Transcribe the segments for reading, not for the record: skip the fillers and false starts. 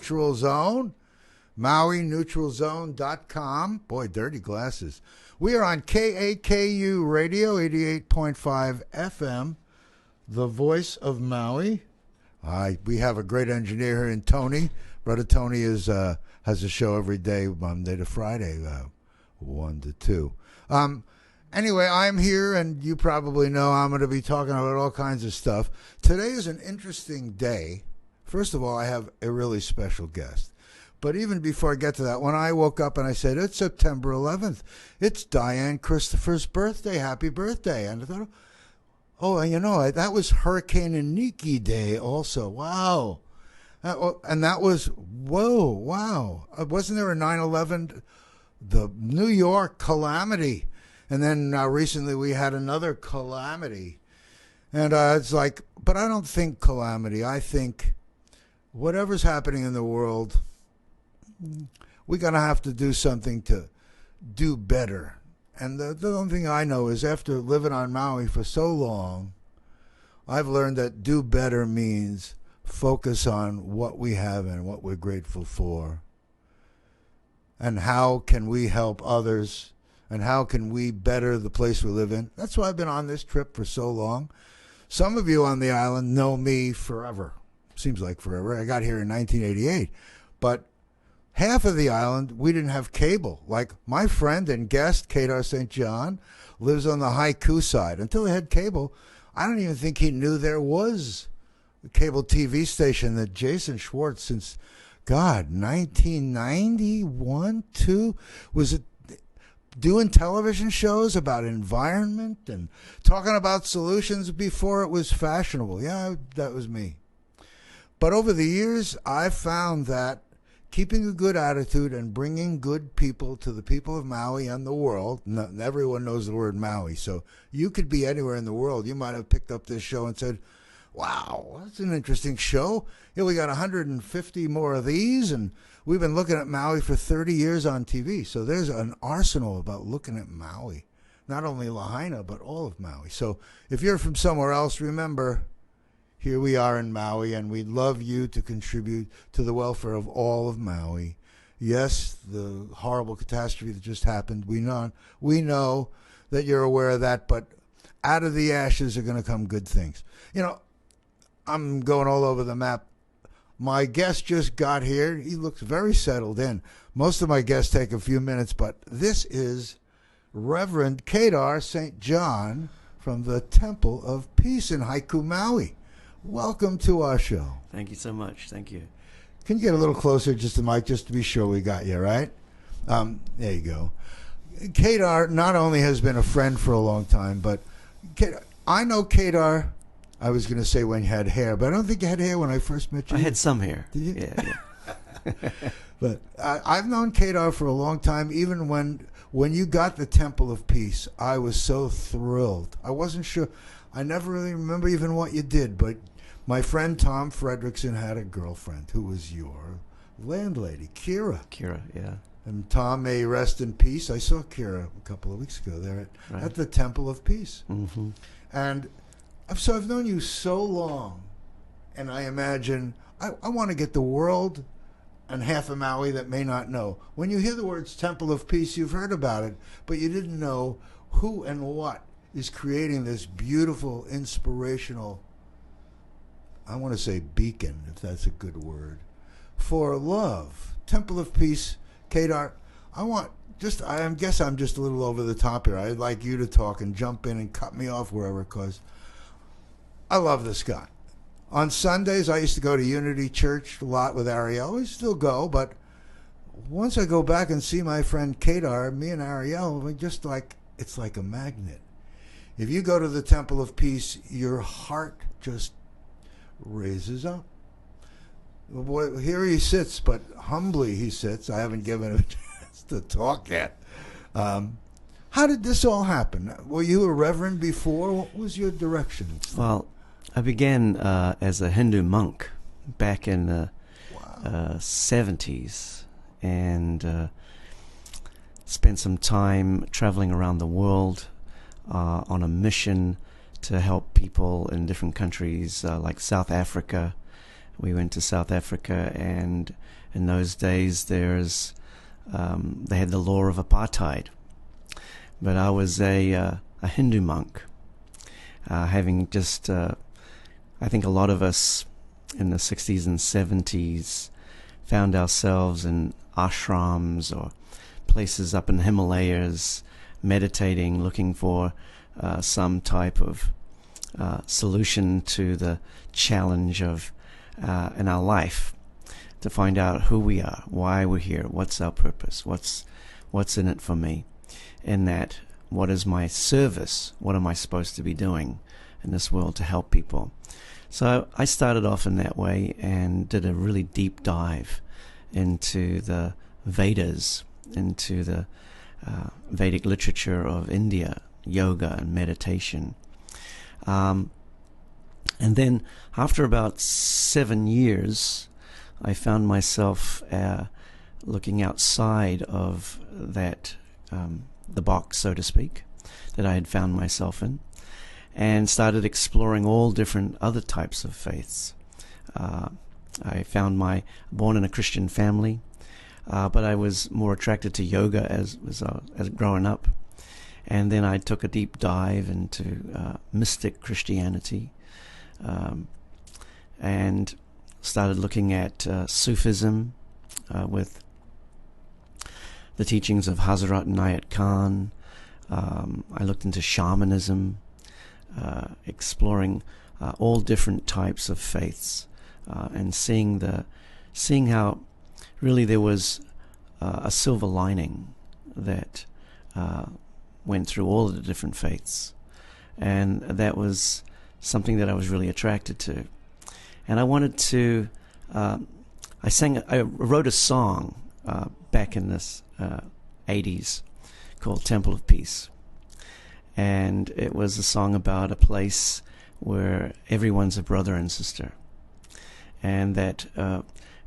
Neutral Zone, MauiNeutralZone.com. Boy, dirty glasses. We are on KAKU Radio, 88.5 FM, the voice of Maui. We have a great engineer here in Tony. Brother Tony has a show every day, Monday to Friday, 1 to 2. Anyway, I'm here, and you probably know I'm going to be talking about all kinds of stuff. Today is an interesting day. First of all, I have a really special guest. But even before I get to that, when I woke up and I said, it's September 11th, it's Diane Christopher's birthday. Happy birthday. And I thought, oh, you know, that was Hurricane Iniki Day also. Wow. And that was, whoa, wow. Wasn't there a 9/11, the New York calamity? And then recently we had another calamity. And it's like, but I don't think calamity. I think whatever's happening in the world, we're going to have to do something to do better. And the only thing I know is after living on Maui for so long, I've learned that do better means focus on what we have and what we're grateful for. And how can we help others? And how can we better the place we live in? That's why I've been on this trip for so long. Some of you on the island know me forever. Seems like forever. I got here in 1988. But half of the island, we didn't have cable. Like my friend and guest, Kedar St. John, lives on the Haiku side. Until he had cable, I don't even think he knew there was a cable TV station that Jason Schwartz, since, God, 1991, 2, was it doing television shows about environment and talking about solutions before it was fashionable. Yeah, that was me. But over the years, I've found that keeping a good attitude and bringing good people to the people of Maui and the world, everyone knows the word Maui, so you could be anywhere in the world. You might have picked up this show and said, wow, that's an interesting show. Yeah, we got 150 more of these, and we've been looking at Maui for 30 years on TV. So there's an arsenal about looking at Maui, not only Lahaina, but all of Maui. So if you're from somewhere else, remember, here we are in Maui, and we'd love you to contribute to the welfare of all of Maui. Yes, the horrible catastrophe that just happened, we know that you're aware of that, but out of the ashes are going to come good things. You know, I'm going all over the map. My guest just got here. He looks very settled in. Most of my guests take a few minutes, but this is Reverend Kedar St. John from the Temple of Peace in Haiku, Maui. Welcome to our show. Thank you so much. Thank you. Can you get a little closer just to the mic, just to be sure we got you, right? There you go. Kedar not only has been a friend for a long time, but I know Kedar, I was going to say when you had hair, but I don't think you had hair when I first met you. I had some hair. Did you? Yeah. But I've known Kedar for a long time. Even when you got the Temple of Peace, I was so thrilled. I wasn't sure. I never really remember even what you did, but my friend Tom Fredrickson had a girlfriend who was your landlady, Kira. Kira, yeah. And Tom, may rest in peace. I saw Kira a couple of weeks ago there at the Temple of Peace. Mm-hmm. And so I've known you so long, and I imagine I want to get the world and half of Maui that may not know. When you hear the words Temple of Peace, you've heard about it, but you didn't know who and what is creating this beautiful, inspirational, I want to say beacon, if that's a good word, for love. Temple of Peace, Kedar, I guess I'm just a little over the top here. I'd like you to talk and jump in and cut me off wherever, because I love this guy. On Sundays, I used to go to Unity Church a lot with Ariel. I still go, but once I go back and see my friend Kedar, me and Ariel, we just like, it's like a magnet. If you go to the Temple of Peace, your heart just raises up. Boy, here he sits, but humbly he sits. I haven't given him a chance to talk yet. How did this all happen? Were you a reverend before? What was your direction? Well, I began as a Hindu monk back in the 70s, and spent some time traveling around the world on a mission to help people in different countries like South Africa, We went to South Africa, and in those days they had the law of apartheid. But I was a Hindu monk, having just, I think a lot of us in the 60s and 70s found ourselves in ashrams or places up in the Himalayas, meditating, looking for some type of solution to the challenge of in our life, to find out who we are, why we're here, what's our purpose, what's in it for me, in that, what is my service, what am I supposed to be doing in this world to help people. So I started off in that way and did a really deep dive into the Vedas, into the Vedic literature of India, yoga and meditation. And then after about 7 years, I found myself looking outside of that, the box, so to speak, that I had found myself in, and started exploring all different other types of faiths. I found born in a Christian family, but I was more attracted to yoga as growing up. And then I took a deep dive into mystic Christianity, and started looking at Sufism with the teachings of Hazrat Inayat Khan. I looked into shamanism, exploring all different types of faiths, and seeing how really there was a silver lining that went through all of the different faiths, and that was something that I was really attracted to. And I wanted to I wrote a song back in this 80s called Temple of Peace, and it was a song about a place where everyone's a brother and sister, and that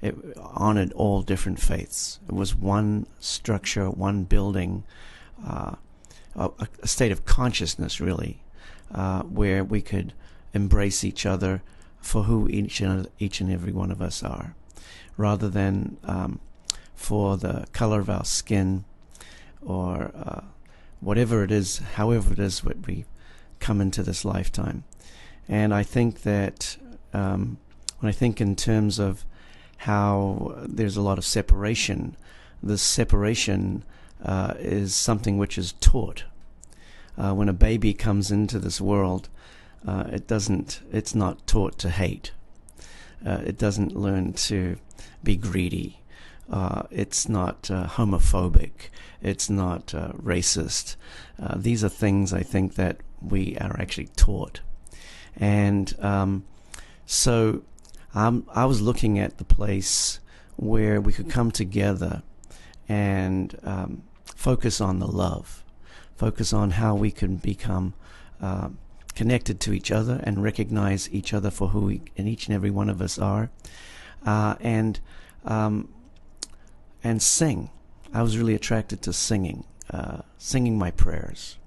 it honored all different faiths. It was one structure, one building, a state of consciousness, really, where we could embrace each other for who each and every one of us are, rather than for the color of our skin, or whatever it is, however it is what we come into this lifetime. And I think that when I think in terms of how there's a lot of separation, this separation is something which is taught. When a baby comes into this world, it's not taught to hate. It doesn't learn to be greedy. It's not homophobic. It's not racist. These are things I think that we are actually taught. And so I was looking at the place where we could come together and focus on the love, focus on how we can become connected to each other and recognize each other for who each and every one of us are, and sing. I was really attracted to singing my prayers.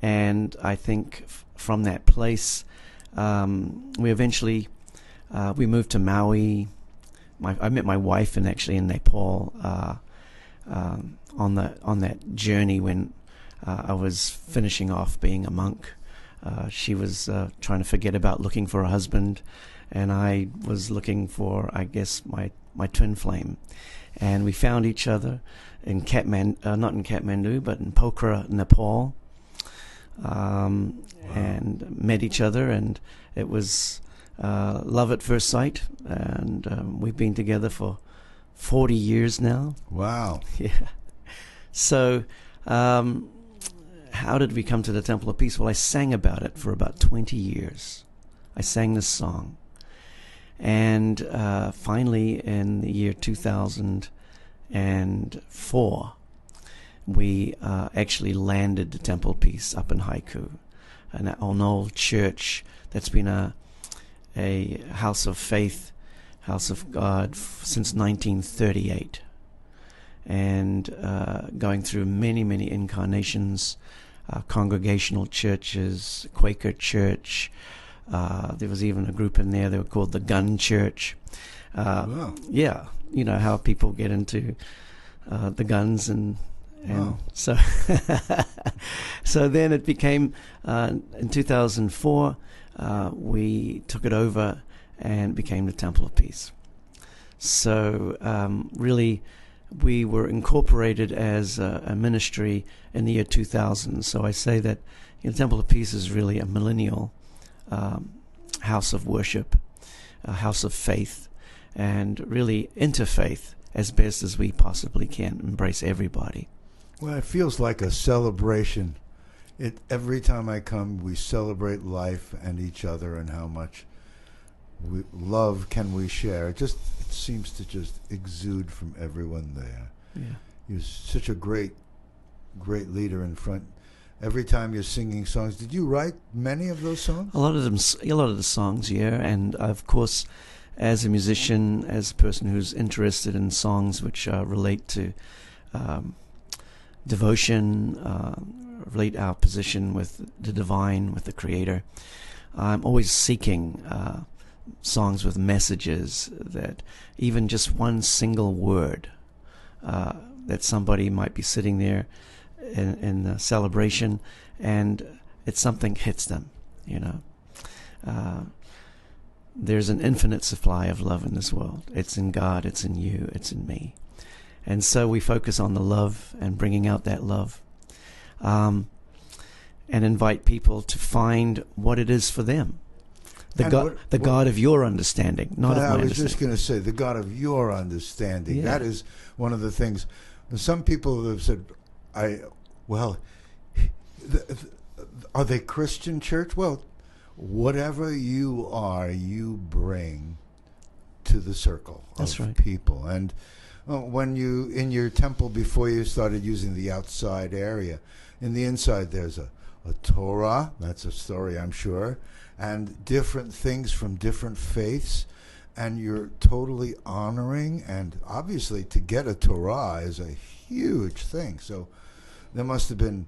And I think from that place, we eventually we moved to Maui. I met my wife in Nepal on that journey when I was finishing off being a monk. She was trying to forget about looking for a husband, and I was looking for, I guess, my twin flame. And we found each other in not in Kathmandu, but in Pokhara, Nepal, and met each other, and it was love at first sight, and we've been together for 40 years now. Wow. Yeah. So how did we come to the Temple of Peace? Well, I sang about it for about 20 years. I sang this song. And finally, in the year 2004, we actually landed the Temple of Peace up in Haiku, an old church that's been a house of faith, house of God since 1938, and going through many, many incarnations, congregational churches, Quaker church, There was even a group in there. They were called the Gun Church. Wow. Yeah, you know how people get into the guns and Wow. so so then it became in 2004 we took it over and became the Temple of Peace. So really we were incorporated as a ministry in the year 2000. So I say that the Temple of Peace is really a millennial house of worship, a house of faith, and really interfaith as best as we possibly can, embrace everybody. Well, it feels like a celebration. Every time I come, we celebrate life and each other and how much love can we share. It seems to just exude from everyone there. Yeah. You're such a great leader in front. Every time you're singing songs, did you write many of those songs? A lot of the songs, yeah. And of course, as a musician, as a person who's interested in songs which relate to devotion, relate our position with the divine, with the Creator, I'm always seeking songs with messages that even just one single word that somebody might be sitting there in a celebration and something hits them, you know. There's an infinite supply of love in this world. It's in God, it's in you, it's in me. And so we focus on the love and bringing out that love, and invite people to find what it is for them. The God of your understanding, not of my understanding. I was just going to say, the God of your understanding. Yeah. That is one of the things. Some people have said, are they Christian church? Well, whatever you are, you bring to the circle of people. And when you, in your temple, before you started using the outside area, in the inside there's a Torah, that's a story I'm sure, and different things from different faiths, and you're totally honoring, and obviously to get a Torah is a huge thing. So there must have been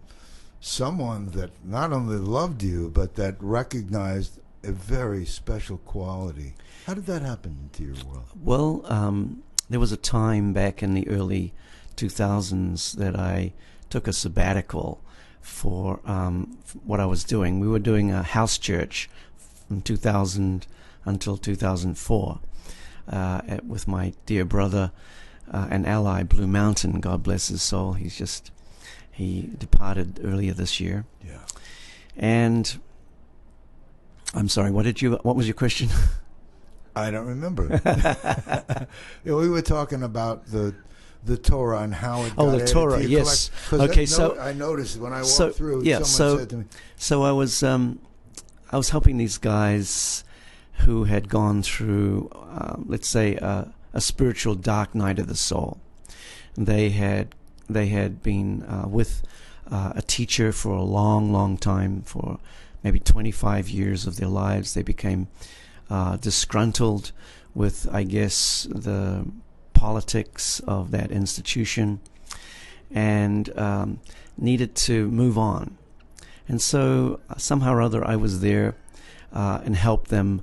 someone that not only loved you, but that recognized a very special quality. How did that happen to your world? Well, there was a time back in the early 2000s that I took a sabbatical for what I was doing. We were doing a house church from 2000 until 2004 with my dear brother and ally, Blue Mountain. God bless his soul. He departed earlier this year. Yeah. And I'm sorry, what was your question? I don't remember. We were talking about the Torah and how it got the Torah, yes. Okay, I noticed when I walked through, someone said to me. So I was helping these guys who had gone through, let's say, a spiritual dark night of the soul. They had been with a teacher for a long, long time, for maybe 25 years of their lives. They became disgruntled with, I guess, the politics of that institution, and needed to move on. And so somehow or other I was there and helped them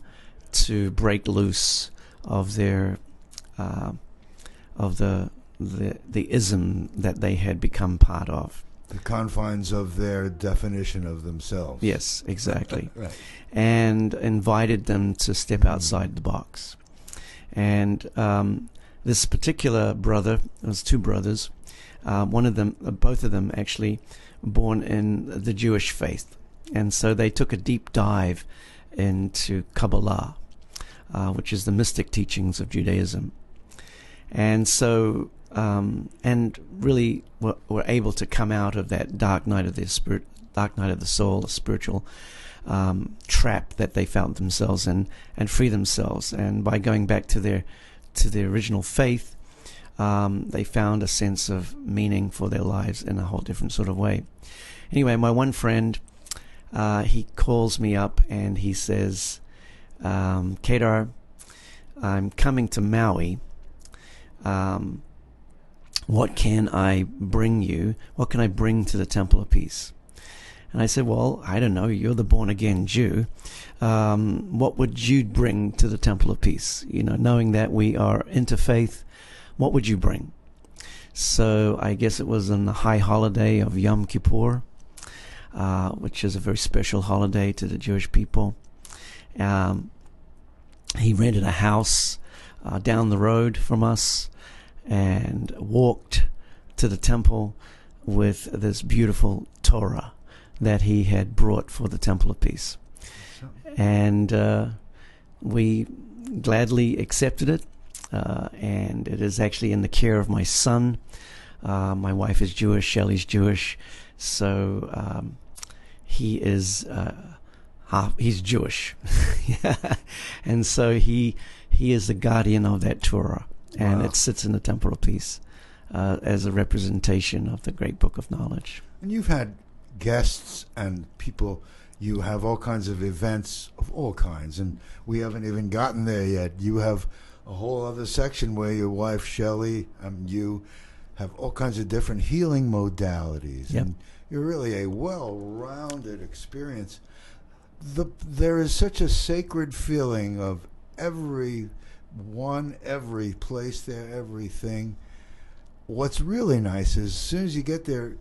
to break loose of their of the ism that they had become part of. The confines of their definition of themselves. Yes, exactly. Right. And invited them to step outside the box. And this particular brother, there was two brothers, both of them actually born in the Jewish faith. And so they took a deep dive into Kabbalah, which is the mystic teachings of Judaism. And so, and really were able to come out of that dark night of the soul, a spiritual trap that they found themselves in, and free themselves. And by going back to their original faith, they found a sense of meaning for their lives in a whole different sort of way. Anyway, my one friend, he calls me up and he says, Kedar, I'm coming to Maui. What can I bring you? What can I bring to the Temple of Peace? And I said, well, I don't know, you're the born-again Jew. What would you bring to the Temple of Peace? You know, knowing that we are interfaith, what would you bring? So I guess it was on the high holiday of Yom Kippur, which is a very special holiday to the Jewish people. He rented a house down the road from us and walked to the temple with this beautiful Torah that he had brought for the Temple of Peace. And we gladly accepted it. And it is actually in the care of my son. My wife is Jewish, Shelley's Jewish, so he is he's Jewish, and so he is the guardian of that Torah, and it sits in the Temple of Peace as a representation of the great Book of Knowledge. And you've had guests and people. You have all kinds of events of all kinds, and we haven't even gotten there yet. You have a whole other section where your wife Shelley and you have all kinds of different healing modalities. Yep. And you're really a well-rounded experience. There is such a sacred feeling of every place there, everything. What's really nice is as soon as you get there,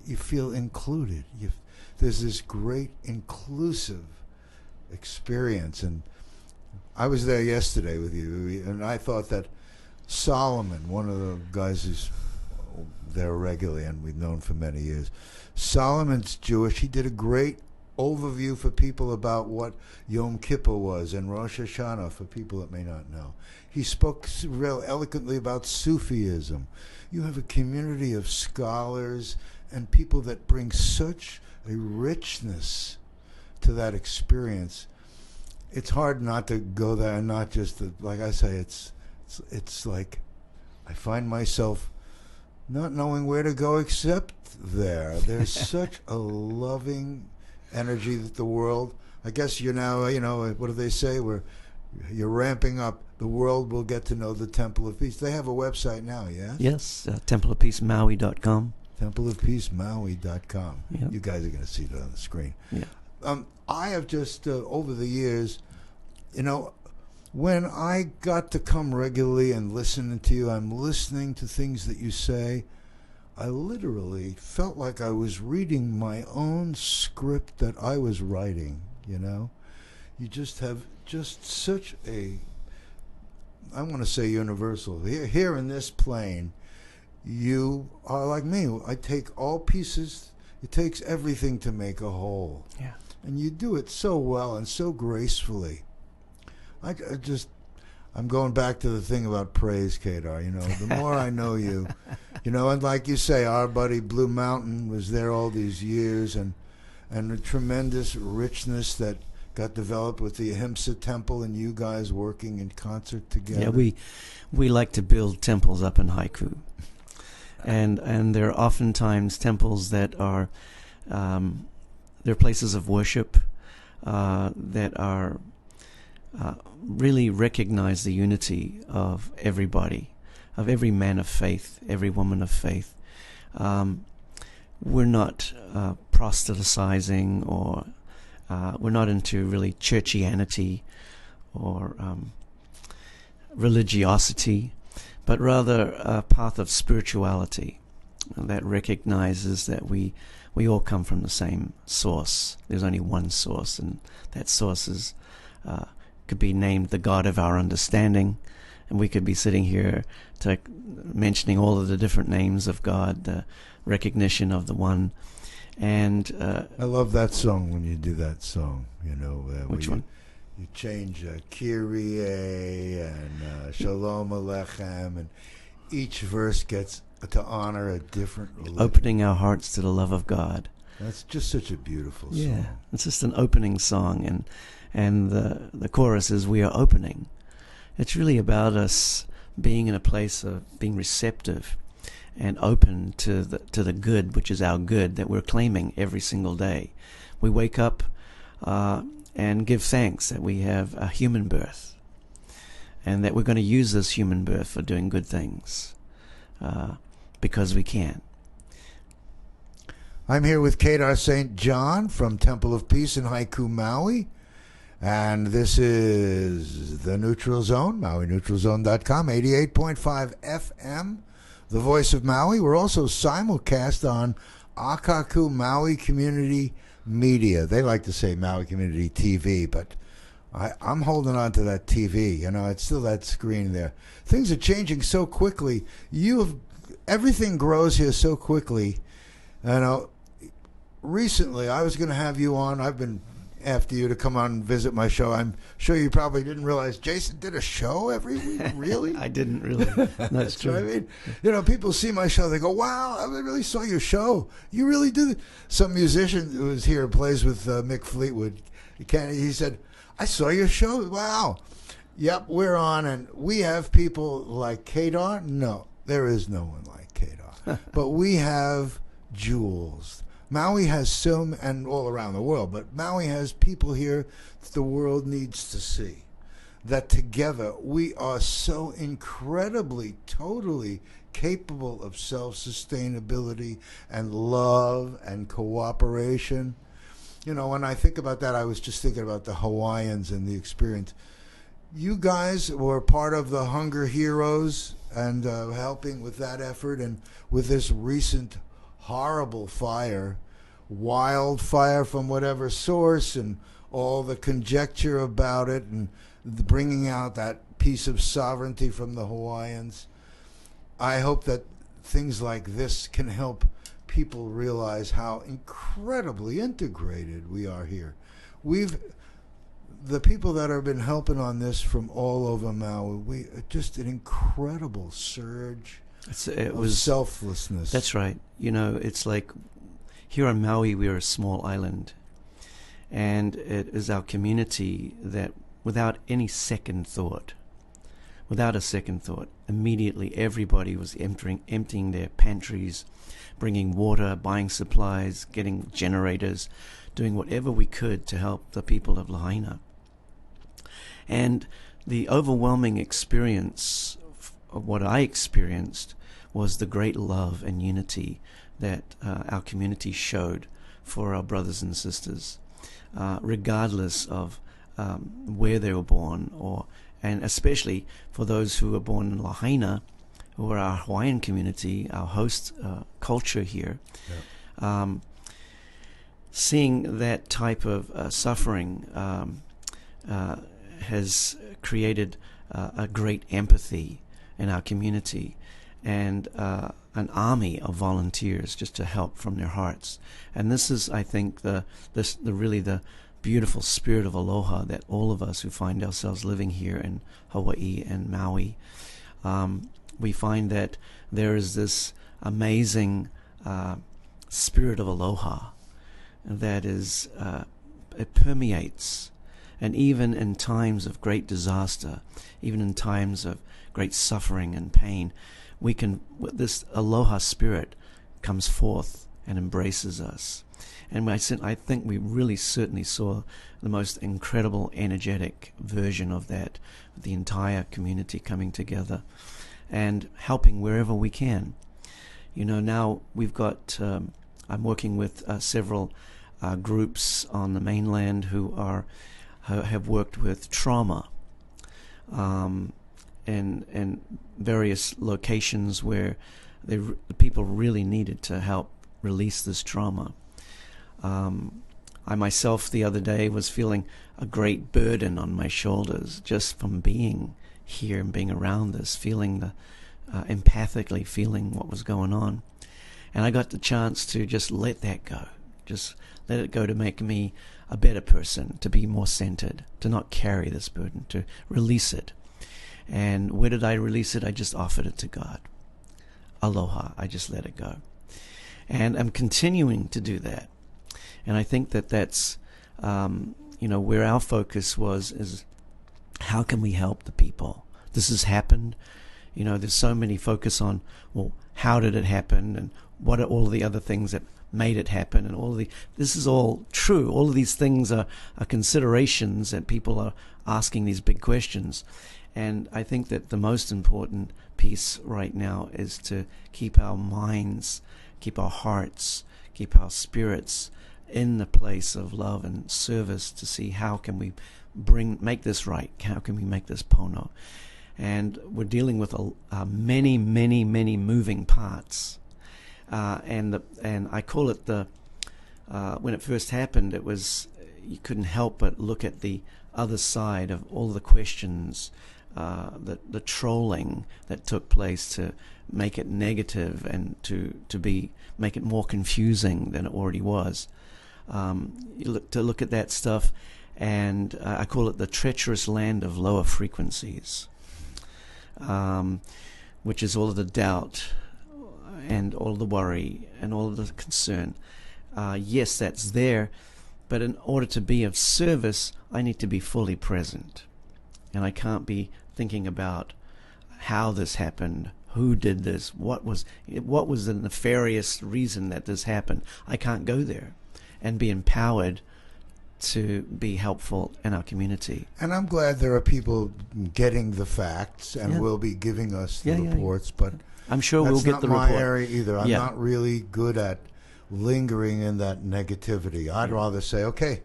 you feel included. There's this great inclusive experience. And I was there yesterday with you, and I thought that Solomon, one of the guys who's there regularly and we've known for many years, Solomon's Jewish. He did a great overview for people about what Yom Kippur was and Rosh Hashanah for people that may not know. He spoke real eloquently about Sufism. You have a community of scholars and people that bring such a richness to that experience. It's hard not to go there and not just like I say. It's like I find myself not knowing where to go except there. There's such a loving energy that the world. I guess you're now. What do they say? You're ramping up. The world will get to know the Temple of Peace. They have a website now. Yes, templeofpeacemaui.com. Templeofpeacemaui.com. Yep. You guys are going to see it on the screen. Yeah. I have just, over the years, when I got to come regularly and listen to you, I'm listening to things that you say. I literally felt like I was reading my own script that I was writing, You just have just such a, I want to say universal. Here in this plane, you are like me. I take all pieces. It takes everything to make a whole. Yeah. And you do it so well and so gracefully. I'm going back to the thing about praise, Kedar. The more I know you, and like you say, our buddy Blue Mountain was there all these years, and the tremendous richness that got developed with the Ahimsa Temple and you guys working in concert together. Yeah, we like to build temples up in Haiku, and there are oftentimes temples that are they're places of worship that are really recognize the unity of everybody, of every man of faith, every woman of faith. We're not proselytizing, or we're not into really churchianity or religiosity, but rather a path of spirituality that recognizes that we all come from the same source. There's only one source, and that source is could be named the God of our understanding, and we could be sitting here mentioning all of the different names of God, the recognition of the one. And I love that song when you do that song. Which one? You change Kyrie and Shalom Aleichem, and each verse gets to honor a different religion. Opening our hearts to the love of God. That's just such a beautiful song. Yeah, it's just an opening song, and the chorus is "We are opening." It's really about us being in a place of being receptive and open to the good, which is our good that we're claiming every single day. We wake up and give thanks that we have a human birth, and that we're going to use this human birth for doing good things because we can. I'm here with Kedar St. John from Temple of Peace in Haiku, Maui. And this is the Neutral Zone, MauiNeutralZone.com, 88.5 FM, the voice of Maui. We're also simulcast on Akaku Maui Community Media. They like to say Maui Community TV, but I'm holding on to that TV. You know, it's still that screen there. Things are changing so quickly. Everything grows here so quickly. You know, recently I was going to have you on. I've been after you to come on and visit my show. I'm sure you probably didn't realize Jason did a show every week. Really? I didn't really. That's true. I mean, you know, people see my show, they go, "Wow, I really saw your show. You really did." Some musician who was here plays with Mick Fleetwood. He said, "I saw your show. Wow." Yep, we're on, and we have people like Kedar. No, there is no one like Kedar, but we have jewels. Maui has some, and all around the world, but Maui has people here that the world needs to see. That together we are so incredibly, totally capable of self-sustainability and love and cooperation. You know, when I think about that, I was just thinking about the Hawaiians and the experience. You guys were part of the Hunger Heroes and helping with that effort, and with this recent horrible fire, wildfire from whatever source, and all the conjecture about it, and bringing out that piece of sovereignty from the Hawaiians. I hope that things like this can help people realize how incredibly integrated we are here. The people that have been helping on this from all over Maui, just an incredible surge of selflessness. That's right. You know, it's like here on Maui, we are a small island, and it is our community that, without a second thought, immediately everybody was emptying their pantries, bringing water, buying supplies, getting generators, doing whatever we could to help the people of Lahaina. And the overwhelming experience of what I experienced was the great love and unity that our community showed for our brothers and sisters, regardless of where they were born, and especially for those who were born in Lahaina, who are our Hawaiian community, our host culture here. Yeah. Seeing that type of suffering has created a great empathy in our community, and an army of volunteers just to help from their hearts. And this is, I think, the beautiful spirit of aloha that all of us who find ourselves living here in Hawaii and Maui, we find that there is this amazing spirit of aloha that is it permeates. And even in times of great disaster, even in times of great suffering and pain, this aloha spirit comes forth and embraces us. And I think we really certainly saw the most incredible, energetic version of that, the entire community coming together and helping wherever we can. You know, now we've got, I'm working with several groups on the mainland who have worked with trauma in various locations where the people really needed to help release this trauma. I myself the other day was feeling a great burden on my shoulders just from being here and being around this, feeling empathically feeling what was going on. And I got the chance to just let that go, just let it go, to make me a better person, to be more centered, to not carry this burden, to release it. And where did I release it? I just offered it to God. Aloha. I just let it go. And I'm continuing to do that. And I think that that's, where our focus is how can we help the people? This has happened. You know, there's so many focus on, well, how did it happen? And what are all the other things that made it happen? And this is all true. All of these things are considerations that people are asking these big questions. And I think that the most important piece right now is to keep our minds, keep our hearts, keep our spirits in the place of love and service to see how can we make this right, how can we make this pono. And we're dealing with many, many, many moving parts. And I call it when it first happened, it was, you couldn't help but look at the other side of all the questions, the trolling that took place to make it negative and to make it more confusing than it already was. You look at that stuff, and I call it the treacherous land of lower frequencies, which is all of the doubt and all of the worry and all of the concern. Yes, that's there, but in order to be of service, I need to be fully present. And I can't be thinking about how this happened, who did this, what was the nefarious reason that this happened. I can't go there and be empowered to be helpful in our community. And I'm glad there are people getting the facts and will be giving us the reports, but I'm sure we'll get the report. That's not my area either. I'm not really good at lingering in that negativity. I'd rather say, okay,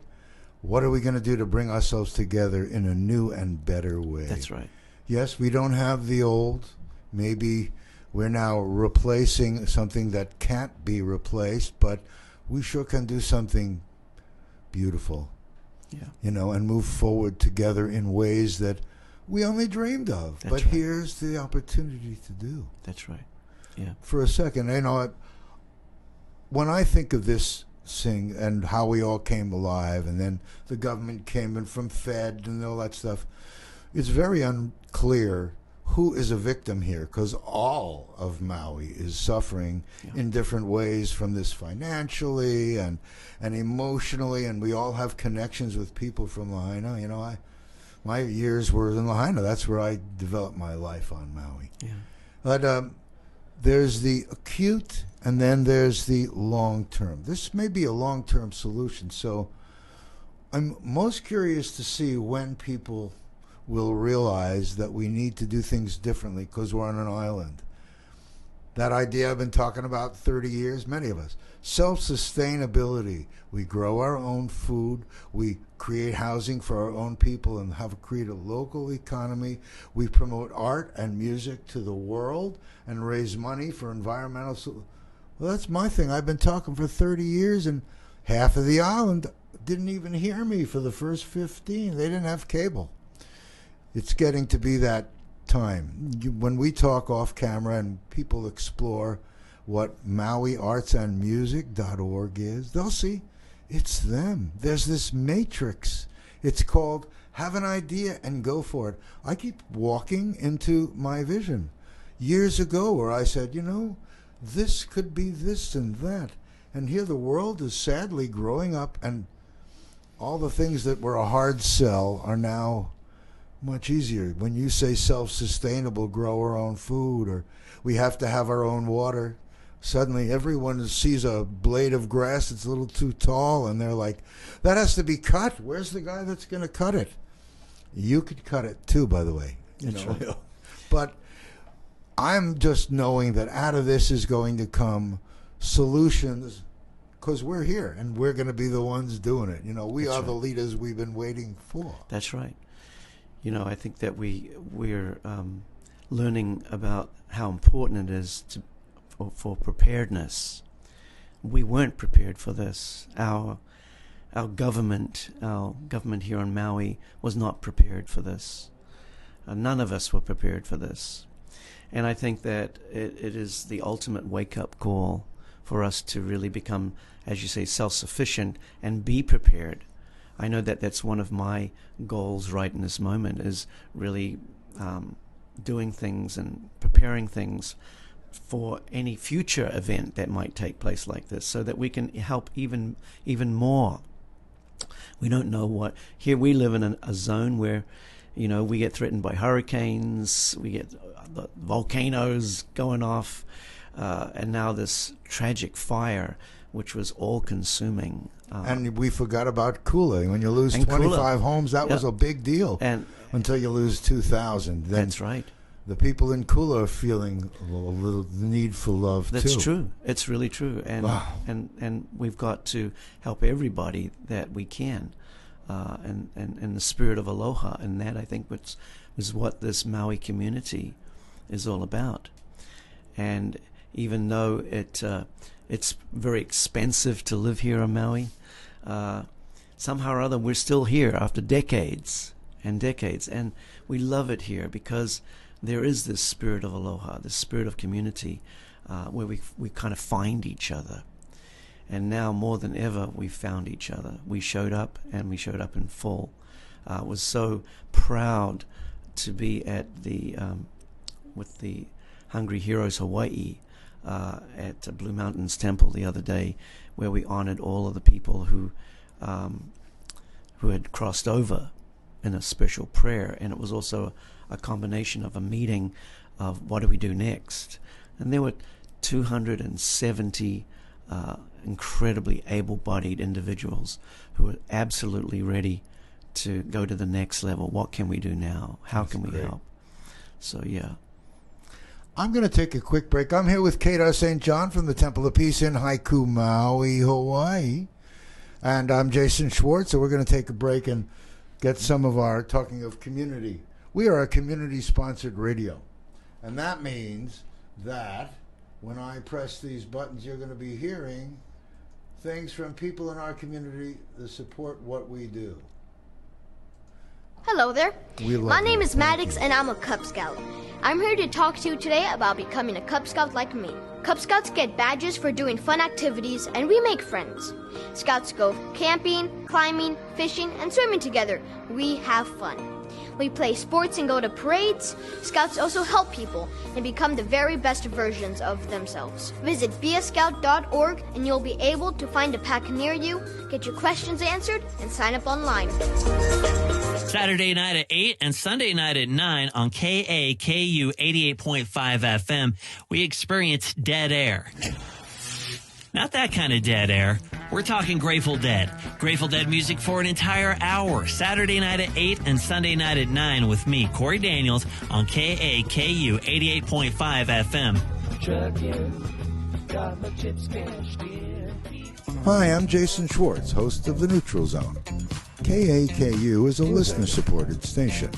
what are we going to do to bring ourselves together in a new and better way? That's right. Yes, we don't have the old. Maybe we're now replacing something that can't be replaced, but we sure can do something beautiful. Yeah. And move forward together in ways that we only dreamed of. That's but right. Here's the opportunity to do. That's right. Yeah. For a second, when I think of this thing and how we all came alive, and then the government came in from Fed and all that stuff, it's very unclear who is a victim here, because all of Maui is suffering in different ways from this financially and emotionally, and we all have connections with people from Lahaina. My years were in Lahaina. That's where I developed my life on Maui. Yeah. But there's the acute, and then there's the long-term. This may be a long-term solution, so I'm most curious to see when people will realize that we need to do things differently because we're on an island. That idea I've been talking about 30 years, many of us. Self-sustainability. We grow our own food. We create housing for our own people and create a local economy. We promote art and music to the world and raise money for environmental... Well, that's my thing. I've been talking for 30 years, and half of the island didn't even hear me for the first 15. They didn't have cable. It's getting to be that time. When we talk off camera and people explore what MauiArtsAndMusic.org is, they'll see it's them. There's this matrix. It's called have an idea and go for it. I keep walking into my vision. Years ago where I said, this could be this and that. And here the world is sadly growing up, and all the things that were a hard sell are now much easier. When you say self-sustainable, grow our own food, or we have to have our own water, suddenly everyone sees a blade of grass that's a little too tall, and they're like, that has to be cut. Where's the guy that's going to cut it? You could cut it too, by the way. That's right. But I'm just knowing that out of this is going to come solutions, because we're here, and we're going to be the ones doing it. We are the leaders we've been waiting for. That's right. I think that we're learning about how important it is for preparedness. We weren't prepared for this. Our government here on Maui was not prepared for this. None of us were prepared for this. And I think that it is the ultimate wake-up call for us to really become, as you say, self-sufficient and be prepared. I know that that's one of my goals right in this moment, is really doing things and preparing things for any future event that might take place like this, so that we can help even more. We don't know what... Here we live in a zone where, we get threatened by hurricanes, we get the volcanoes going off, and now this tragic fire, which was all-consuming. And we forgot about Kula. When you lose 25 homes, that was a big deal. And until you lose 2,000. That's right. the people in Kula are feeling a little need for love too. That's true. It's really true. And Wow. and we've got to help everybody that we can, and the spirit of aloha, and that I think is what this Maui community is all about. And even though it's very expensive to live here on Maui, somehow or other we're still here after decades and decades, and we love it here because there is this spirit of aloha, this spirit of community, where we kind of find each other. And now more than ever, we found each other. We showed up, and we showed up in full. Was so proud to be at the with the Hungry Heroes Hawaii at Blue Mountains Temple the other day, where we honored all of the people who had crossed over in a special prayer. And it was also a combination of a meeting of what do we do next. And there were 270 incredibly able-bodied individuals who were absolutely ready to go to the next level. What can we do now? How can we help? So, yeah. I'm going to take a quick break. I'm here with Kedar St. John from the Temple of Peace in Haiku, Maui, Hawaii. And I'm Jason Schwartz, so we're going to take a break and get some of our talking of community. We are a community-sponsored radio. And that means that when I press these buttons, you're going to be hearing things from people in our community that support what we do. Hello there. My name is Thank Maddox you. and I'm a Cub Scout. I'm here to talk to you today about becoming a Cub Scout like me. Cub Scouts get badges for doing fun activities and we make friends. Scouts go camping, climbing, fishing, and swimming together. We have fun. We play sports and go to parades. Scouts also help people and become the very best versions of themselves. Visit beascout.org and you'll be able to find a pack near you, get your questions answered, and sign up online. Saturday night at 8 and Sunday night at 9 on KAKU 88.5 FM, we experience dead air. Not that kind of dead air. We're talking Grateful Dead. Grateful Dead music for an entire hour, Saturday night at 8 and Sunday night at 9 with me, Corey Daniels, on KAKU 88.5 FM. Hi, I'm Jason Schwartz, host of The Neutral Zone. KAKU is a listener-supported station.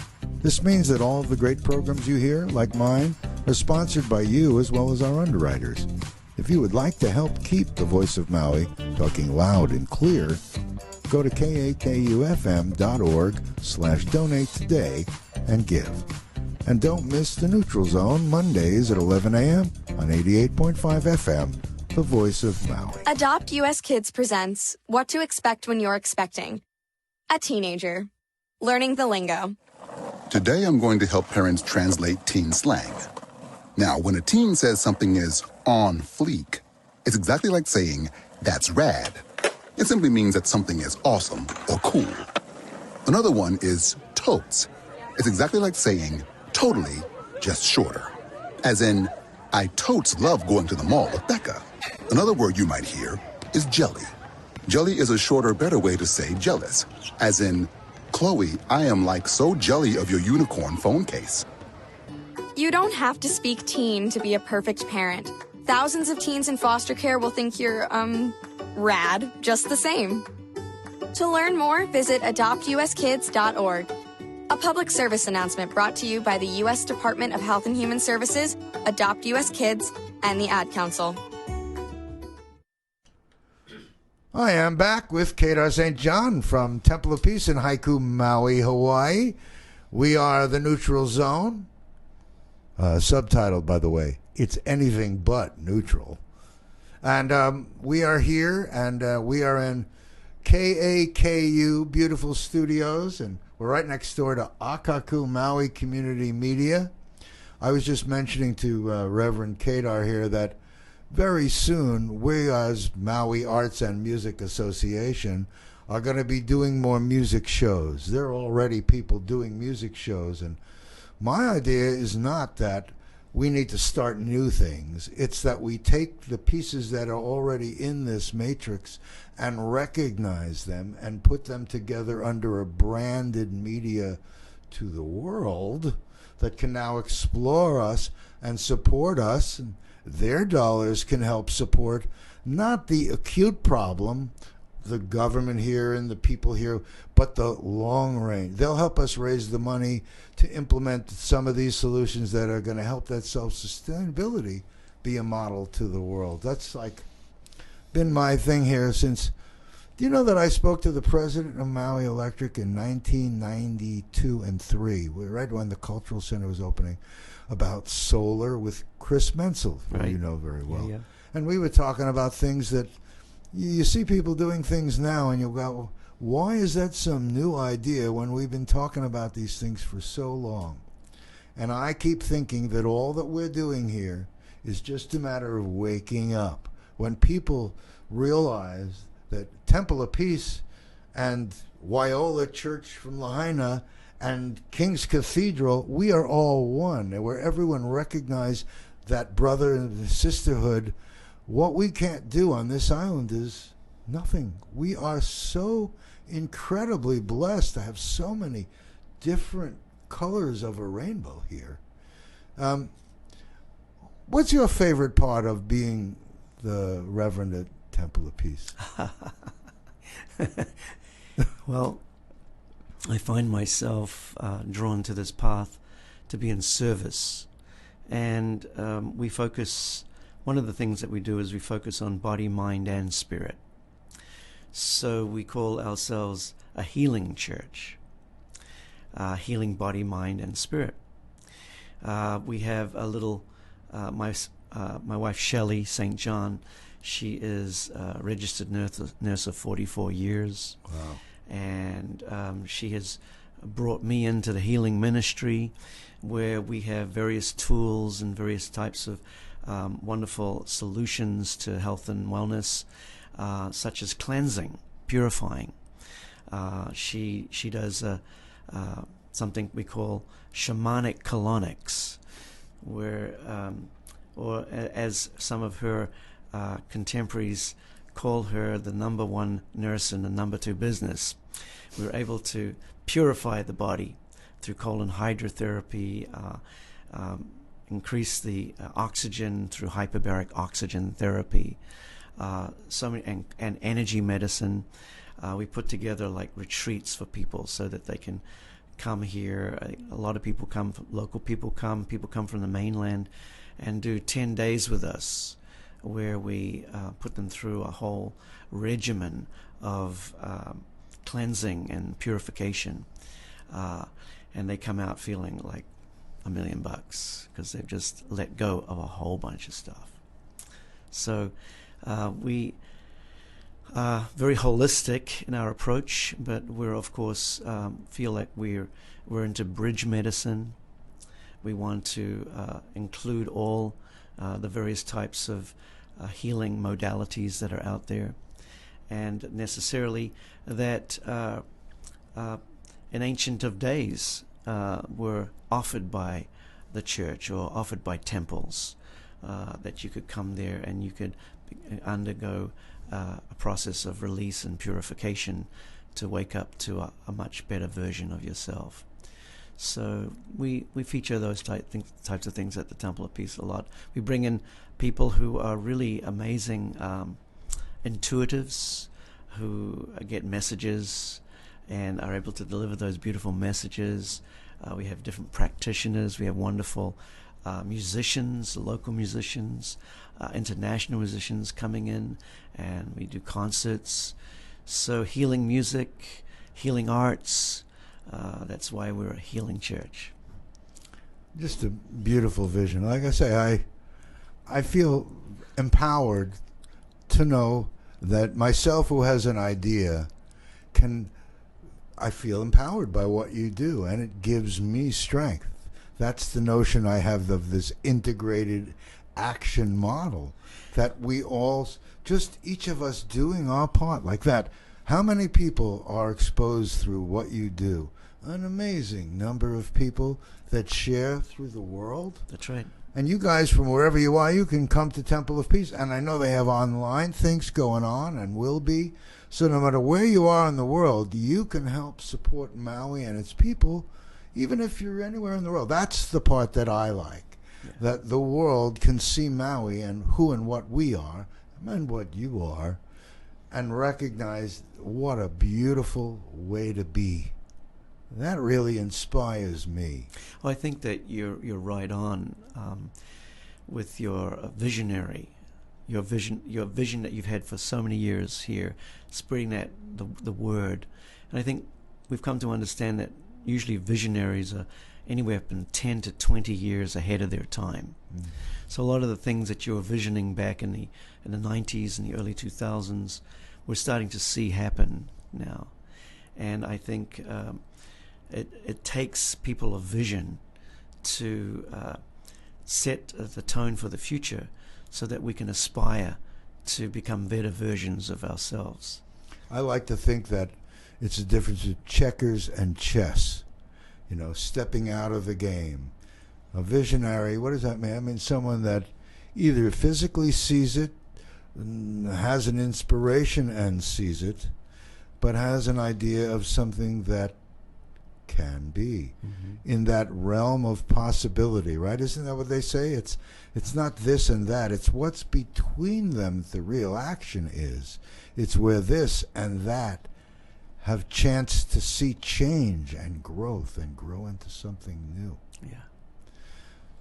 This means that all of the great programs you hear, like mine, are sponsored by you as well as our underwriters. If you would like to help keep the voice of Maui talking loud and clear, go to kakufm.org/donate today and give. And don't miss The Neutral Zone Mondays at 11 a.m. on 88.5 FM, the voice of Maui. Adopt US Kids presents What to Expect When You're Expecting. A teenager. Learning the lingo. Today I'm going to help parents translate teen slang. Now, when a teen says something is on fleek, it's exactly like saying, that's rad. It simply means that something is awesome or cool. Another one is totes. It's exactly like saying, totally, just shorter. As in, I totes love going to the mall with Becca. Another word you might hear is jelly. Jelly is a shorter, better way to say jealous. As in, Chloe, I am like so jelly of your unicorn phone case. You don't have to speak teen to be a perfect parent. Thousands of teens in foster care will think you're, rad, just the same. To learn more, visit adoptuskids.org. A public service announcement brought to you by the U.S. Department of Health and Human Services, Adopt U.S. Kids, and the Ad Council. I am back with Kedar St. John from Temple of Peace in Haiku, Maui, Hawaii. We are The Neutral Zone. Subtitled, by the way, It's Anything But Neutral. And we are here, and we are in KAKU beautiful studios, and we're right next door to Akaku Maui Community Media. I was just mentioning to Reverend Kedar here that very soon we as Maui Arts and Music Association are going to be doing more music shows. There are already people doing music shows, and my idea is not that we need to start new things. It's that we take the pieces that are already in this matrix and recognize them and put them together under a branded media to the world that can now explore us and support us. And their dollars can help support not the acute problem, the government here and the people here, but the long range. They'll help us raise the money to implement some of these solutions that are going to help that self-sustainability be a model to the world. That's like been my thing here since. Do you know that I spoke to the president of Maui Electric in 1992 and 3, right when the Cultural Center was opening, about solar with Chris Menzel, who Right. you know very well. Yeah. And we were talking about things that you see people doing things now, and you go, why is that some new idea when we've been talking about these things for so long? And I keep thinking that all that we're doing here is just a matter of waking up. When people realize that Temple of Peace and Wyola Church from Lahaina and King's Cathedral, we are all one, and where everyone recognize that brother and sisterhood. What we can't do on this island is nothing. We are so incredibly blessed to have so many different colors of a rainbow here. What's your favorite part of being the Reverend at Temple of Peace? Well, I find myself drawn to this path to be in service. And we focus, one of the things that we do is we focus on body, mind, and spirit. So we call ourselves a healing church, healing body, mind, and spirit. We have a little, my wife Shelley St. John, she is a registered nurse of 44 years. Wow. And she has brought me into the healing ministry, where we have various tools and various types of wonderful solutions to health and wellness, such as cleansing, purifying. She does something we call shamanic colonics, where, or as some of her contemporaries call her, the number one nurse in the number two business. We're able to purify the body through colon hydrotherapy, increase the oxygen through hyperbaric oxygen therapy, and energy medicine. We put together like retreats for people so that they can come here. A lot of people come, local people come from the mainland and do 10 days with us, where we put them through a whole regimen of cleansing and purification. And they come out feeling like $1 million because they've just let go of a whole bunch of stuff. So we are very holistic in our approach, but we're of course feel like we're into bridge medicine. We want to include all the various types of healing modalities that are out there, and necessarily that in ancient of days were offered by the church or offered by temples, that you could come there and you could undergo a process of release and purification to wake up to a much better version of yourself. So we feature those types of things at the Temple of Peace a lot. We bring in people who are really amazing intuitives, who get messages and are able to deliver those beautiful messages. We have different practitioners. We have wonderful musicians, local musicians, international musicians coming in, and we do concerts. So healing music, healing arts, that's why we're a healing church. Just a beautiful vision. Like I say, I feel empowered to know that myself, who has an idea, I feel empowered by what you do, and it gives me strength. That's the notion I have of this integrated action model, that we all, just each of us doing our part like that. How many people are exposed through what you do? An amazing number of people that share through the world. That's right. And you guys, from wherever you are, you can come to Temple of Peace. And I know they have online things going on and will be. So no matter where you are in the world, you can help support Maui and its people even if you're anywhere in the world. That's the part that I like, that the world can see Maui and who and what we are and what you are, and recognize what a beautiful way to be. That really inspires me. Well, I think that you're right on with your visionary, your vision that you've had for so many years here, spreading that the word. And I think we've come to understand that usually visionaries are anywhere from 10 to 20 years ahead of their time. Mm. So a lot of the things that you were visioning back in the 90s and the early 2000s, we're starting to see happen now. And I think it takes people of vision to set the tone for the future so that we can aspire to become better versions of ourselves. I like to think that it's the difference between checkers and chess. You know, stepping out of the game. A visionary, what does that mean? I mean, someone that either physically sees it, has an inspiration and sees it, but has an idea of something that can be in that realm of possibility, right? Isn't that what they say? It's not this and that. It's what's between them that the real action is. It's where this and that have chance to see change and growth and grow into something new. Yeah.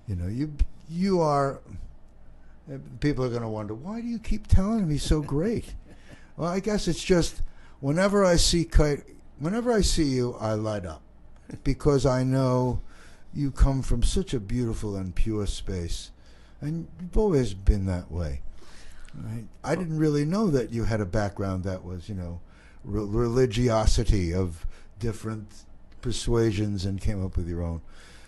You know, you are. People are going to wonder, why do you keep telling me so great? Well, I guess it's just whenever I see you, I light up, because I know you come from such a beautiful and pure space, and you've always been that way. Right? I didn't really know that you had a background that was, you know, religiosity of different persuasions and came up with your own.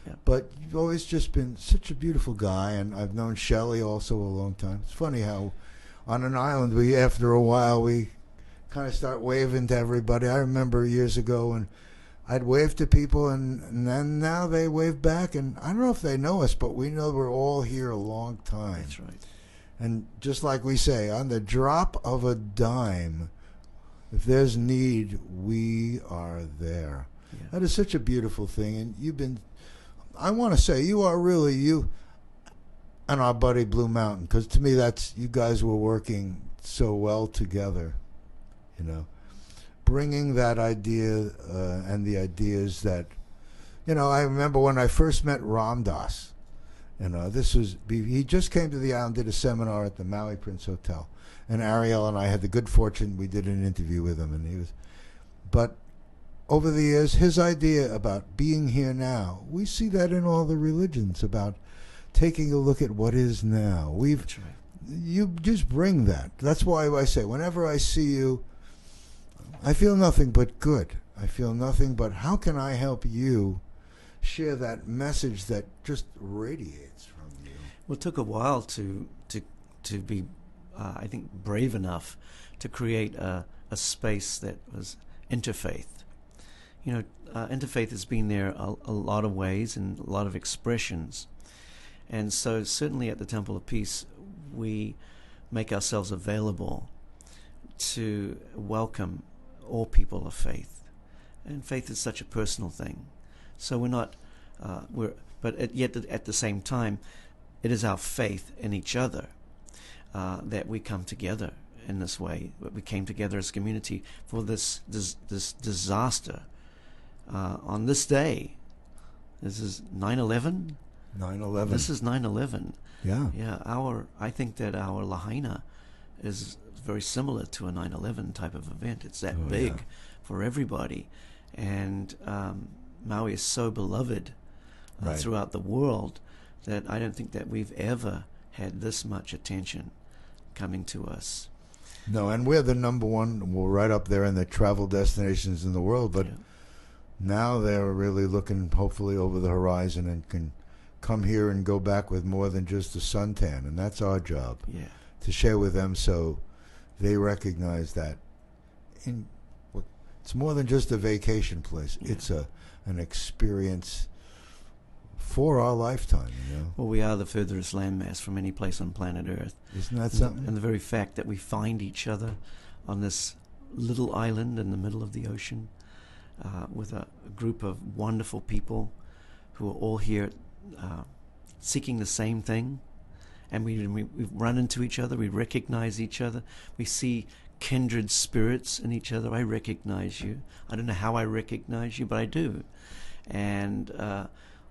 Yeah. But you've always just been such a beautiful guy, and I've known Shelley also a long time. It's funny how on an island, after a while, we kind of start waving to everybody. I remember years ago, and I'd wave to people, and then now they wave back, and I don't know if they know us, but we know we're all here a long time. That's right. And just like we say, on the drop of a dime, if there's need, we are there. Yeah. That is such a beautiful thing. And you've been, I want to say, you are really, you and our buddy Blue Mountain, because to me, you guys were working so well together, you know, bringing that idea and the ideas that, you know, I remember when I first met Ram Dass, you know, he just came to the island, did a seminar at the Maui Prince Hotel. And Ariel and I had the good fortune, we did an interview with him, and but over the years, his idea about being here now, we see that in all the religions, about taking a look at what is now. That's right. You just bring that. That's why I say, whenever I see you, I feel nothing but good. I feel nothing but how can I help you share that message that just radiates from you? Well, it took a while to be, I think, brave enough to create a space that was interfaith. You know, interfaith has been there a lot of ways and a lot of expressions. And so certainly at the Temple of Peace, we make ourselves available to welcome all people of faith. And faith is such a personal thing. So we're not, yet at the same time, it is our faith in each other that we come together in this way. We came together as a community for this disaster. On this day, this is 9/11. 9/11. This is 9/11. Yeah. Yeah. I think that our Lahaina is very similar to a 9/11 type of event. It's that big for everybody, and Maui is so beloved throughout the world that I don't think that we've ever had this much attention coming to us. No, and we're the number one. We're right up there in the travel destinations in the world, but now they're really looking hopefully over the horizon and can come here and go back with more than just a suntan, and that's our job to share with them so they recognize that it's more than just a vacation place. It's an experience for our lifetime, you know. Well, we are the furthest landmass from any place on planet Earth. Isn't that something? And the very fact that we find each other on this little island in the middle of the ocean with a group of wonderful people who are all here seeking the same thing. And we run into each other, we recognize each other, we see kindred spirits in each other. I recognize you. I don't know how I recognize you, but I do. And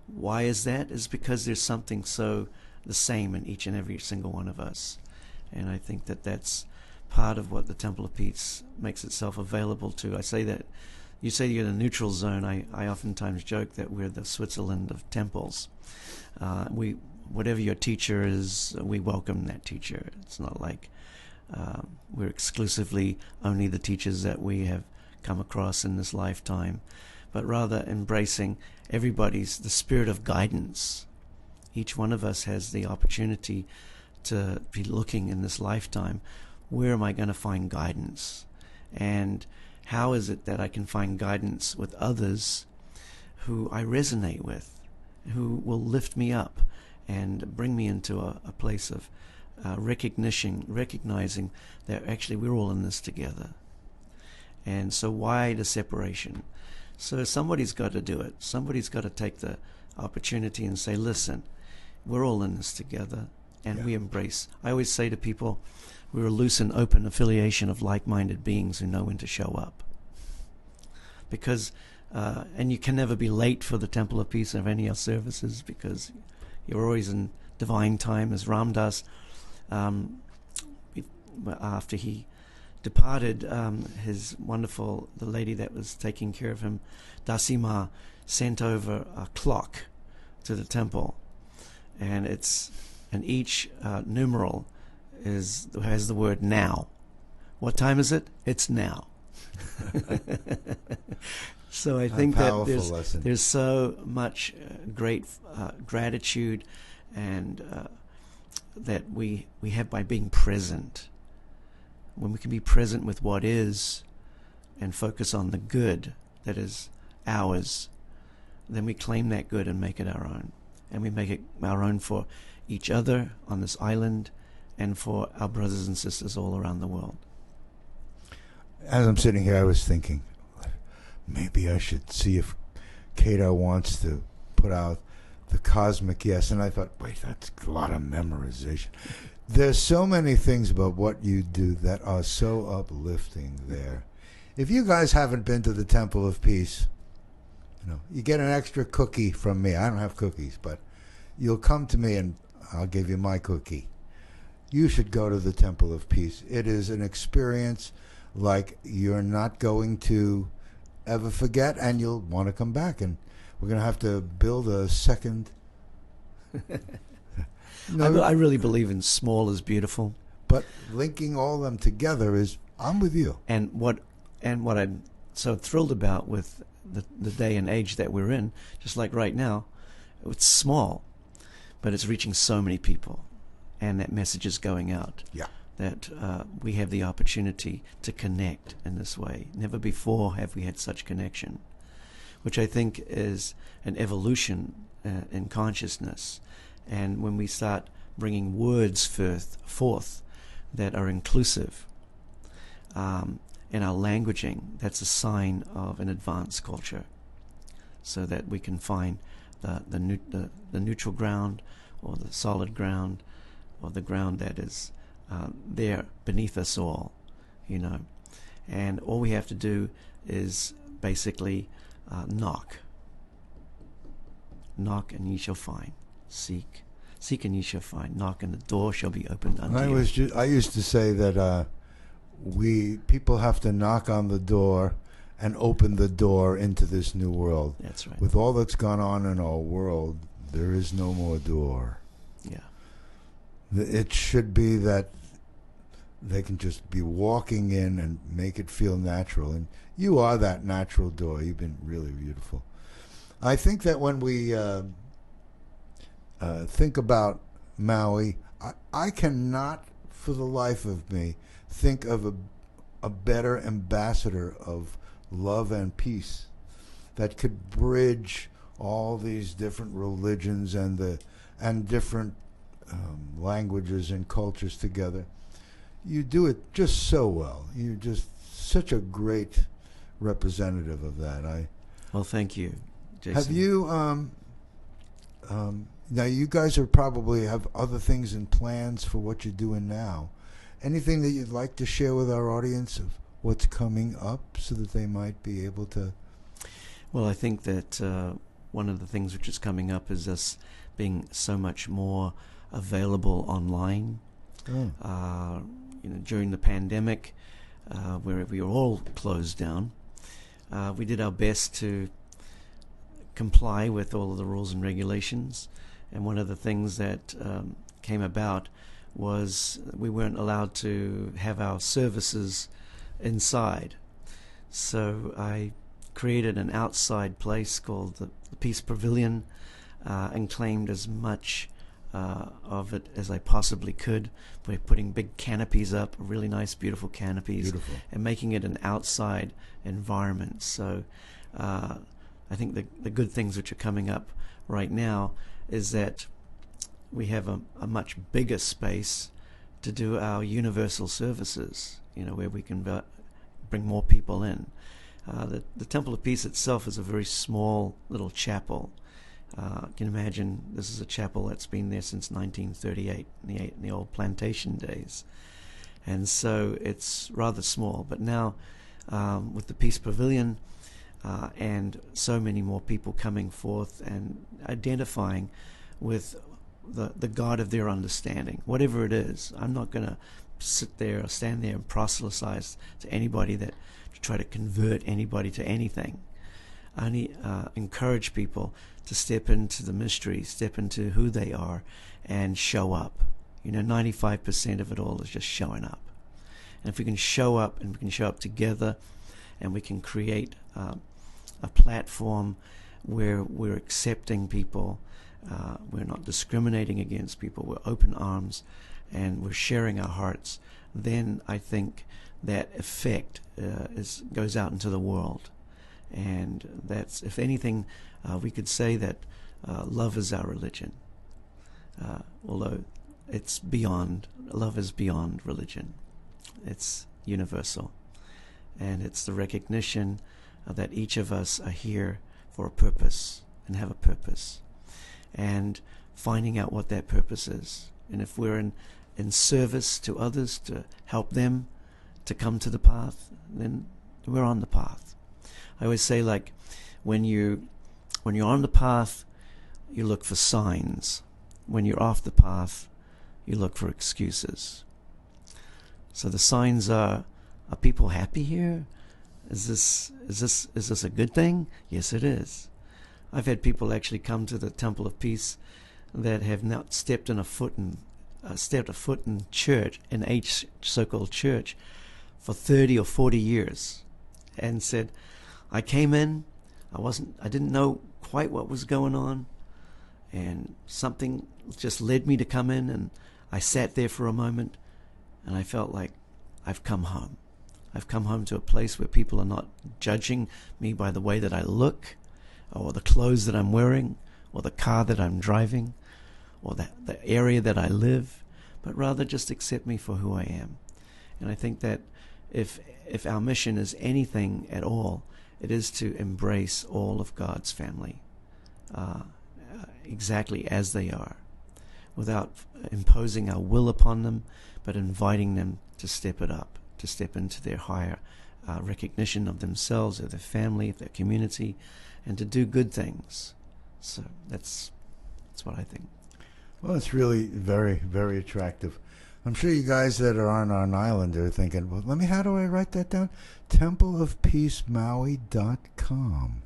why is that? Is because there's something so the same in each and every single one of us. And I think that that's part of what the Temple of Peace makes itself available to. I say that, you say you're in a neutral zone. I oftentimes joke that we're the Switzerland of temples. Whatever your teacher is, we welcome that teacher. It's not like we're exclusively only the teachers that we have come across in this lifetime, but rather embracing the spirit of guidance. Each one of us has the opportunity to be looking in this lifetime, where am I going to find guidance? And how is it that I can find guidance with others who I resonate with, who will lift me up and bring me into a place of recognizing that actually we're all in this together. And so why the separation? So somebody's got to do it. Somebody's got to take the opportunity and say, listen, we're all in this together, and we embrace. I always say to people, we're a loose and open affiliation of like-minded beings who know when to show up. Because, and you can never be late for the Temple of Peace or any of our services, because you're always in divine time. As Ramdas, after he departed, the lady that was taking care of him, Dasima, sent over a clock to the temple, and each numeral has the word now. What time is it? It's now. So I think that there's so much great gratitude and that we have by being present. When we can be present with what is and focus on the good that is ours, then we claim that good and make it our own. And we make it our own for each other on this island and for our brothers and sisters all around the world. As I'm sitting here, I was thinking, maybe I should see if Kedar wants to put out the Cosmic Yes. And I thought, wait, that's a lot of memorization. There's so many things about what you do that are so uplifting there. If you guys haven't been to the Temple of Peace, you get an extra cookie from me. I don't have cookies, but you'll come to me and I'll give you my cookie. You should go to the Temple of Peace. It is an experience like you're not going to ever forget, and you'll want to come back. And we're going to have to build a second. I really believe in small is beautiful. But linking all of them together is, I'm with you. And what I'm so thrilled about with the day and age that we're in, just like right now, it's small, but it's reaching so many people, and that message is going out. Yeah. That we have the opportunity to connect in this way. Never before have we had such connection, which I think is an evolution in consciousness. And when we start bringing words forth that are inclusive in our languaging, that's a sign of an advanced culture, so that we can find the neutral ground, or the solid ground, or the ground that is there beneath us all, and all we have to do is basically knock and ye shall find, seek and ye shall find, knock and the door shall be opened unto you. I used to say that people have to knock on the door and open the door into this new world. That's right. With all that's gone on in our world, there is no more door. Yeah. It should be that they can just be walking in and make it feel natural. And you are that natural door. You've been really beautiful. I think that when we think about Maui, I cannot, for the life of me, think of a better ambassador of love and peace that could bridge all these different religions and different languages and cultures together. You do it just so well. You're just such a great representative of that. Well, thank you, Jason. Have you? Now you guys are probably have other things and plans for what you're doing now. Anything that you'd like to share with our audience of what's coming up, so that they might be able to? Well, I think that one of the things which is coming up is us being so much more available online. During the pandemic, where we were all closed down, we did our best to comply with all of the rules and regulations. And one of the things that came about was we weren't allowed to have our services inside. So I created an outside place called the Peace Pavilion, and claimed as much of it as I possibly could. We're putting big canopies up, really nice, beautiful canopies, and making it an outside environment. So I think the good things which are coming up right now is that we have a much bigger space to do our universal services, where we can bring more people in. The Temple of Peace itself is a very small little chapel. You can imagine this is a chapel that's been there since 1938, in the old plantation days. And so it's rather small. But now with the Peace Pavilion and so many more people coming forth and identifying with the God of their understanding, whatever it is. I'm not going to sit there or stand there and proselytize to anybody to try to convert anybody to anything. I only encourage people to step into the mystery, step into who they are, and show up. 95% of it all is just showing up. And if we can show up, and we can show up together, and we can create a platform where we're accepting people, we're not discriminating against people, we're open arms, and we're sharing our hearts, then I think that effect goes out into the world. And that's, if anything, we could say that love is our religion. Although love is beyond religion. It's universal. And it's the recognition that each of us are here for a purpose and have a purpose. And finding out what that purpose is. And if we're in service to others to help them to come to the path, then we're on the path. I always say, like, when you're on the path, you look for signs. When you're off the path, you look for excuses. So the signs are people happy here? Is this a good thing? Yes, it is. I've had people actually come to the Temple of Peace that have not stepped a foot in church, in H so-called church, for 30 or 40 years, and said, I came in, I didn't know quite what was going on, and something just led me to come in, and I sat there for a moment, and I felt like I've come home. I've come home to a place where people are not judging me by the way that I look, or the clothes that I'm wearing, or the car that I'm driving, or the area that I live, but rather just accept me for who I am. And I think that if our mission is anything at all, it is to embrace all of God's family exactly as they are, without imposing our will upon them, but inviting them to step it up, to step into their higher recognition of themselves, of their family, of their community, and to do good things. So that's what I think. Well, it's really very, very attractive. I'm sure you guys that are on an island are thinking, well, how do I write that down? TempleofPeaceMaui.com.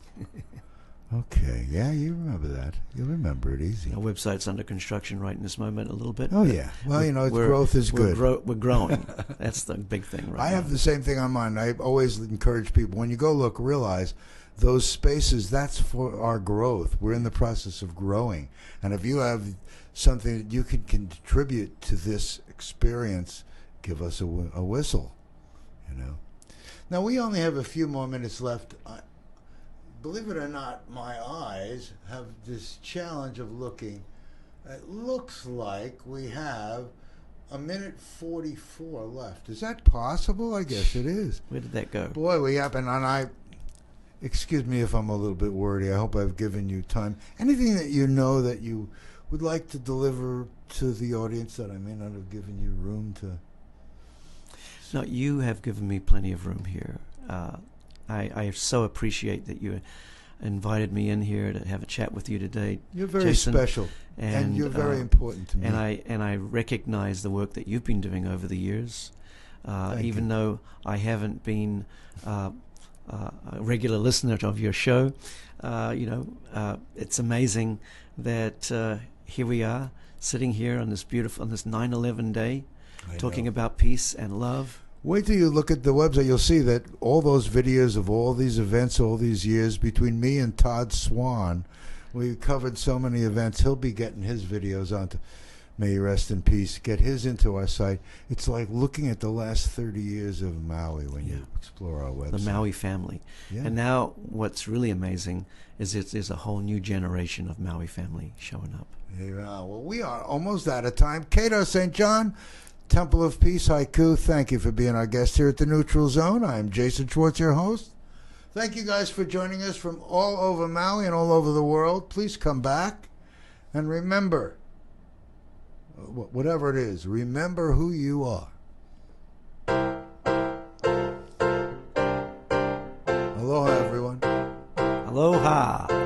Okay, yeah, you remember that. You'll remember it easy. Our website's under construction right in this moment a little bit. Oh, yeah. Well, growth is good. We're growing. That's the big thing right now. I have the same thing on mine. I always encourage people, when you go look, realize those spaces, that's for our growth. We're in the process of growing. And if you have something that you can contribute to this experience, give us a whistle, Now, we only have a few more minutes left. Believe it or not, my eyes have this challenge of looking. It looks like we have a minute 44 left. Is that possible? I guess it is. Where did that go? Boy, we happen, and excuse me if I'm a little bit wordy. I hope I've given you time. Anything that you know that you would like to deliver to the audience that I may not have given you room to? No, you have given me plenty of room here. I so appreciate that you invited me in here to have a chat with you today. You're very Jason, special, and you're very important to me. And I recognize the work that you've been doing over the years. Even though I haven't been a regular listener of your show, it's amazing that here we are sitting here on this 9/11 day, talking about peace and love. Wait till you look at the website. You'll see that all those videos of all these events, all these years, between me and Todd Swan, we covered so many events. He'll be getting his videos onto, may he rest in peace, get his into our site. It's like looking at the last 30 years of Maui when you explore our website. The Maui family. Yeah. And now what's really amazing is there's a whole new generation of Maui family showing up. Yeah, well, we are almost out of time. Kedar St. John, Temple of Peace, Haiku, thank you for being our guest here at the Neutral Zone. I'm Jason Schwartz, your host. Thank you guys for joining us from all over Maui and all over the world. Please come back. And remember, whatever it is, remember who you are. Aloha, everyone. Aloha.